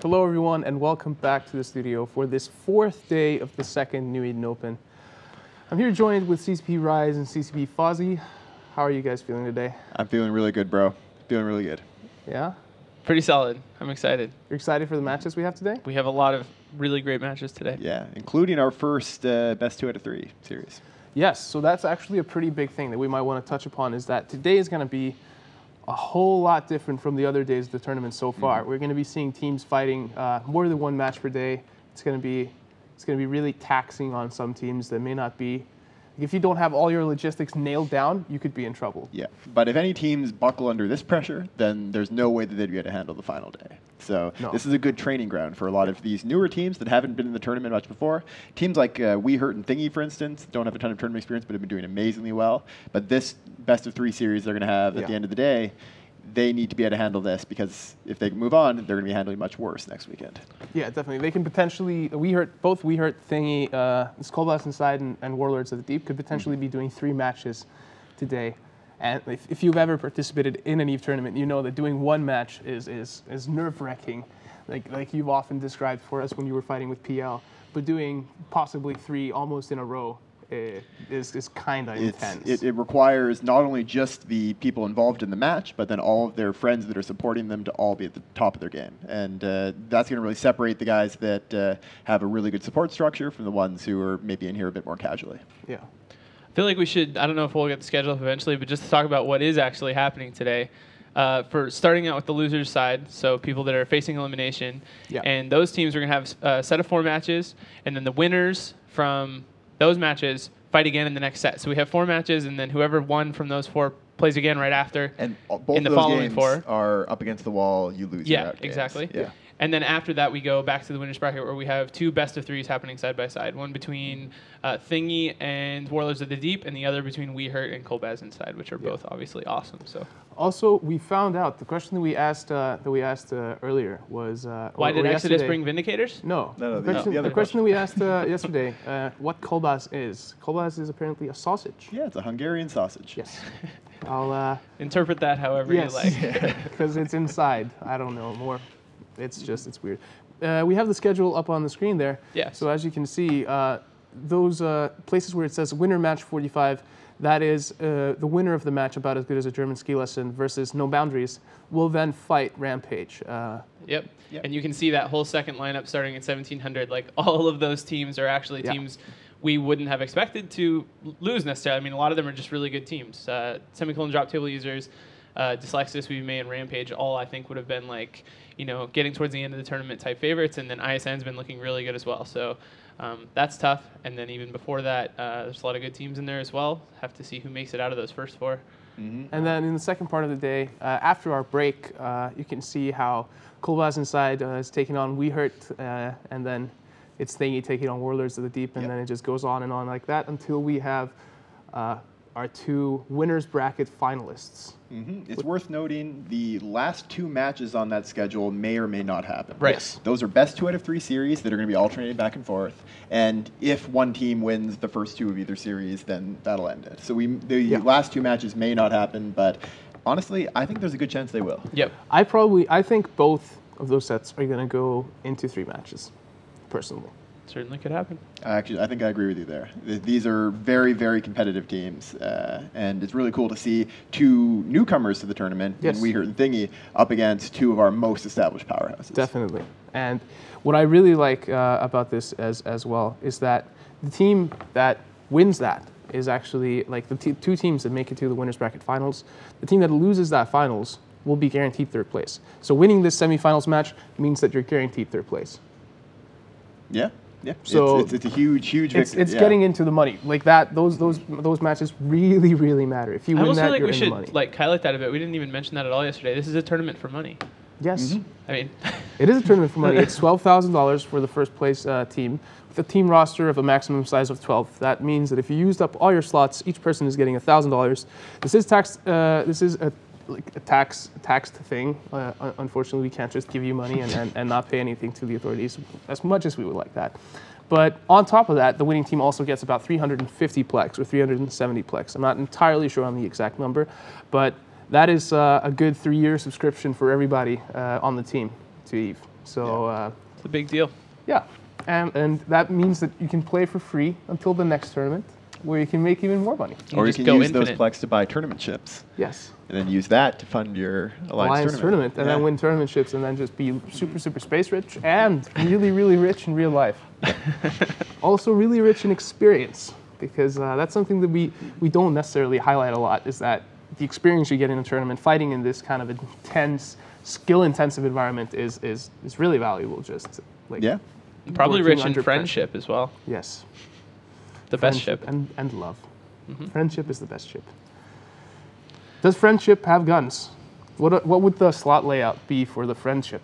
Hello everyone and welcome back to the studio for this fourth day of the second NEO2 Open. I'm here joined with CCP Rise and CCP Fozzie. How are you guys feeling today? I'm feeling really good, bro. Feeling really good. Yeah? Pretty solid. I'm excited. You're excited for the matches we have today? We have a lot of really great matches today. Yeah, including our first best 2 out of 3 series. Yes, so that's actually a pretty big thing that we might want to touch upon, is that today is going to be a whole lot different from the other days of the tournament so far. We're going to be seeing teams fighting more than one match per day. It's going to be really taxing on some teams that may not be. If you don't have all your logistics nailed down, you could be in trouble. Yeah, but if any teams buckle under this pressure, then there's no way that they'd be able to handle the final day. So This is a good training ground for a lot of these newer teams that haven't been in the tournament much before. Teams like We Hurt and Thingy, for instance, don't have a ton of tournament experience, but have been doing amazingly well. But this best of 3 series they're going to have at the end of the day, they need to be able to handle this, because if they move on, they're going to be handling much worse next weekend. Yeah, definitely. They can potentially, both We Hurt, Thingy, Skull Blast Inside, and Warlords of the Deep could potentially be doing 3 matches today. And if you've ever participated in an EVE tournament, you know that doing one match is nerve-wracking, like you've often described for us when you were fighting with PL. But doing possibly 3 almost in a row is kind of intense. It requires not only just the people involved in the match, but then all of their friends that are supporting them to all be at the top of their game. And that's going to really separate the guys that have a really good support structure from the ones who are maybe in here a bit more casually. Yeah. I feel like we should, I don't know if we'll get the schedule up eventually, but just to talk about what is actually happening today. For starting out with the losers side, so people that are facing elimination, and those teams are going to have a set of 4 matches, and then the winners from those matches fight again in the next set. So we have 4 matches, and then whoever won from those 4 plays again right after. And both in the of those following games 4 are up against the wall. You lose. Yeah, exactly. Yeah. And then after that, we go back to the winners bracket where we have 2 best of 3s happening side by side. One between Thingy and Warlords of the Deep, and the other between We Hurt and Skull Blast Inside, which are both obviously awesome. So. Also, we found out the question that we asked earlier was why did Exodus bring Vindicators? No, the question that we asked yesterday, what kolbas is. Kolbas is apparently a sausage. Yeah, it's a Hungarian sausage. Yes. I'll interpret that however you like. Because it's inside. I don't know more. It's weird. We have the schedule up on the screen there. Yeah. So as you can see, those places where it says winner match 45, that is the winner of the match, about as good as a German ski lesson, versus No Boundaries, will then fight Rampage. Yep. And you can see that whole second lineup starting at 1700. Like, all of those teams are actually teams we wouldn't have expected to lose necessarily. I mean, a lot of them are just really good teams. Semicolon Drop Table Users, Dyslexis, We and Rampage, all I think would have been like, getting towards the end of the tournament type favorites, and then ISN's been looking really good as well. So that's tough. And then even before that, there's a lot of good teams in there as well. Have to see who makes it out of those first 4. And then in the second part of the day, after our break, you can see how Skull Blast Inside is taking on We Hurt, and then it's Thingy taking on Warlords of the Deep, and then it just goes on and on like that until we have our 2 winners bracket finalists. It's worth noting the last 2 matches on that schedule may or may not happen. Right. Yes. Those are best 2 out of 3 series that are going to be alternating back and forth. And if one team wins the first 2 of either series, then that'll end it. So the last 2 matches may not happen, but honestly, I think there's a good chance they will. Yep. I think both of those sets are going to go into 3 matches, personally. Certainly could happen. Actually, I think I agree with you there. These are very, very competitive teams, and it's really cool to see 2 newcomers to the tournament, in We Hurt and Thingy, up against 2 of our most established powerhouses. Definitely. And what I really like about this as well is that the team that wins that is actually like the 2 teams that make it to the winners bracket finals. The team that loses that finals will be guaranteed 3rd place. So winning this semifinals match means that you're guaranteed 3rd place. Yeah. Yeah, so it's a huge victory. It's getting into the money like that. Those matches really, really matter. If you win that, like you're we in should the money. like highlight that a bit. We didn't even mention that at all yesterday. This is a tournament for money. Yes. I mean, it is a tournament for money. It's $12,000 for the first place team with a team roster of a maximum size of 12. That means that if you used up all your slots, each person is getting $1,000. This is taxed. This is a taxed thing. Unfortunately, we can't just give you money and not pay anything to the authorities, as much as we would like that. But on top of that, the winning team also gets about 350 plex or 370 plex. I'm not entirely sure on the exact number, but that is a good 3-year subscription for everybody on the team to EVE. So it's a big deal. Yeah, and that means that you can play for free until the next tournament, where you can make even more money. Or you can use those Plex to buy tournament chips. Yes. And then use that to fund your Alliance tournament. And then win tournament chips, and then just be super, super space rich and really, really rich in real life. Also really rich in experience, because that's something that we don't necessarily highlight a lot, is that the experience you get in a tournament, fighting in this kind of intense, skill-intensive environment is really valuable. Just like probably rich in friendship as well. Yes. The best ship. And love. Friendship is the best ship. Does friendship have guns? What would the slot layout be for the friendship?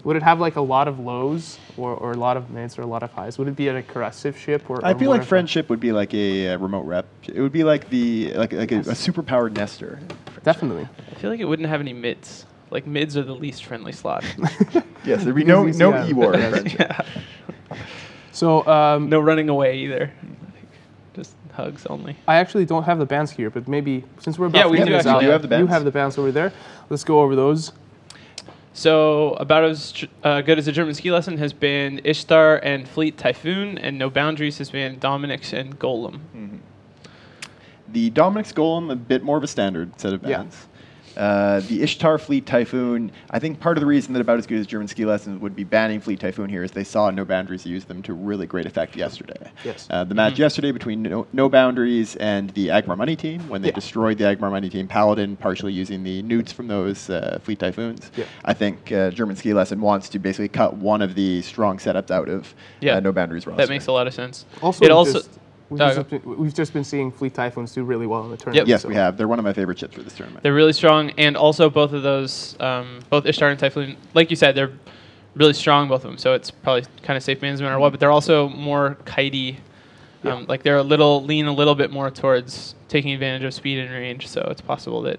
Would it have like a lot of lows or a lot of mids or a lot of highs? Would it be an aggressive ship or? I feel like friendship would be like a remote rep. It would be like a superpowered Nestor. Definitely. I feel like it wouldn't have any mids. Like mids are the least friendly slot. Yes, there'd be no E-War in friendship. So no running away either. Just hugs only. I actually don't have the bands here, but maybe since we're about we do this out, have the bands. You have the bands over there. Let's go over those. So about as good as a German ski lesson has been Ishtar and Fleet Typhoon, and No Boundaries has been Dominic's and Golem. The Dominic's Golem, a bit more of a standard set of bands. The Ishtar Fleet Typhoon, I think part of the reason that About as Good as German Ski Lessons would be banning Fleet Typhoon here is they saw No Boundaries use them to really great effect yesterday. Yes. The match yesterday between no Boundaries and the Agmar Money team, when they destroyed the Agmar Money team Paladin, partially using the newts from those Fleet Typhoons. I think German Ski Lesson wants to basically cut one of the strong setups out of No Boundaries roster. That makes a lot of sense. Also, we've just been seeing Fleet Typhoons do really well in the tournament. Yes, we have. They're one of my favorite ships for this tournament. They're really strong, and also both of those, both Ishtar and Typhoon, like you said, they're really strong, both of them. So it's probably kind of safe management or what. But they're also more kitey. Like they're lean a little bit more towards taking advantage of speed and range. So it's possible that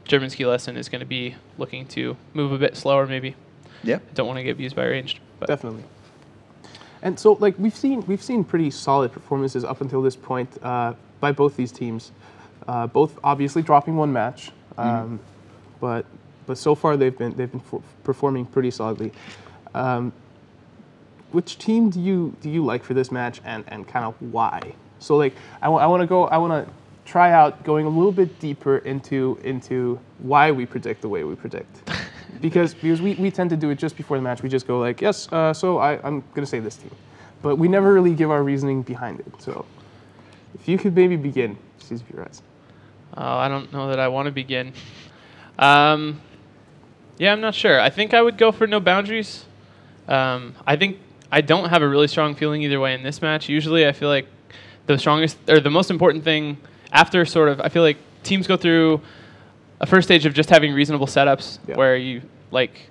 German Ski Lesson is going to be looking to move a bit slower, maybe. Yeah. Don't want to get abused by ranged. But definitely. And so, like we've seen pretty solid performances up until this point by both these teams. Both obviously dropping one match, but so far they've been performing pretty solidly. Which team do you like for this match, and kind of why? So like I want to try out going a little bit deeper into why we predict the way we predict. Because we tend to do it just before the match. We just go like, yes, so I'm going to say this team. But we never really give our reasoning behind it. So if you could maybe begin, CZP Rise. I don't know that I want to begin. Yeah, I'm not sure. I think I would go for No Boundaries. I think I don't have a really strong feeling either way in this match. Usually I feel like the strongest or the most important thing after sort of, I feel like teams go through a first stage of just having reasonable setups where you like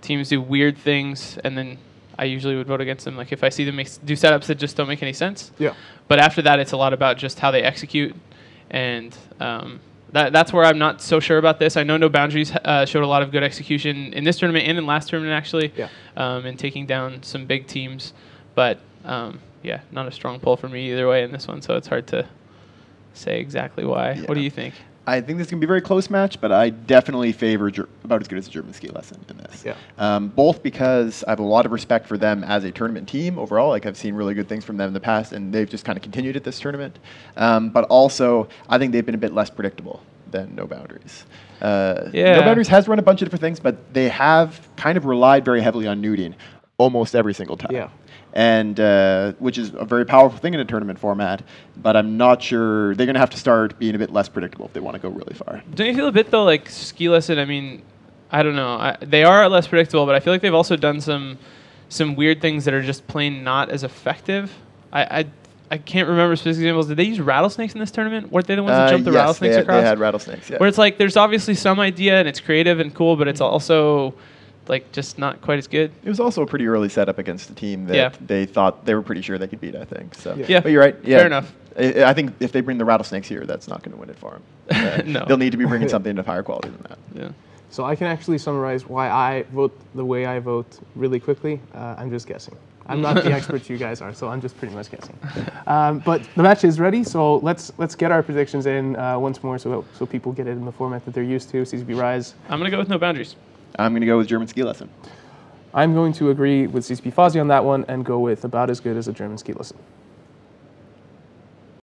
teams do weird things, and then I usually would vote against them. Like if I see them do setups that just don't make any sense. Yeah. But after that, it's a lot about just how they execute, and that's where I'm not so sure about this. I know No Boundaries showed a lot of good execution in this tournament and in last tournament actually, in taking down some big teams. But yeah, not a strong pull for me either way in this one, so it's hard to say exactly why. Yeah. What do you think? I think this is going to be a very close match, but I definitely favor About as Good as a German Ski Lesson in this. Yeah. Both because I have a lot of respect for them as a tournament team overall. Like I've seen really good things from them in the past, and they've just kind of continued at this tournament. But also, I think they've been a bit less predictable than No Boundaries. No Boundaries has run a bunch of different things, but they have kind of relied very heavily on nuding almost every single time. Yeah. And which is a very powerful thing in a tournament format, but I'm not sure they're going to have to start being a bit less predictable if they want to go really far. Don't you feel a bit though like Ski Lesson? I mean, I don't know. They are less predictable, but I feel like they've also done some weird things that are just plain not as effective. I can't remember specific examples. Did they use rattlesnakes in this tournament? Weren't they the ones that jumped the rattlesnakes across? They had rattlesnakes. Yeah. Where it's like there's obviously some idea and it's creative and cool, but it's also like just not quite as good. It was also a pretty early setup against a team that they thought they were pretty sure they could beat, I think. So yeah. But you're right. Yeah. Fair enough. I think if they bring the rattlesnakes here, that's not going to win it for them. No. They'll need to be bringing something of higher quality than that. Yeah. So I can actually summarize why I vote the way I vote really quickly. I'm just guessing. I'm not the expert you guys are, so I'm just pretty much guessing. But the match is ready, so let's get our predictions in once more so people get it in the format that they're used to. CZP Rise. I'm going to go with No Boundaries. I'm going to go with German ski lesson. I'm going to agree with CCP Fozzie on that one and go with about as good as a German ski lesson.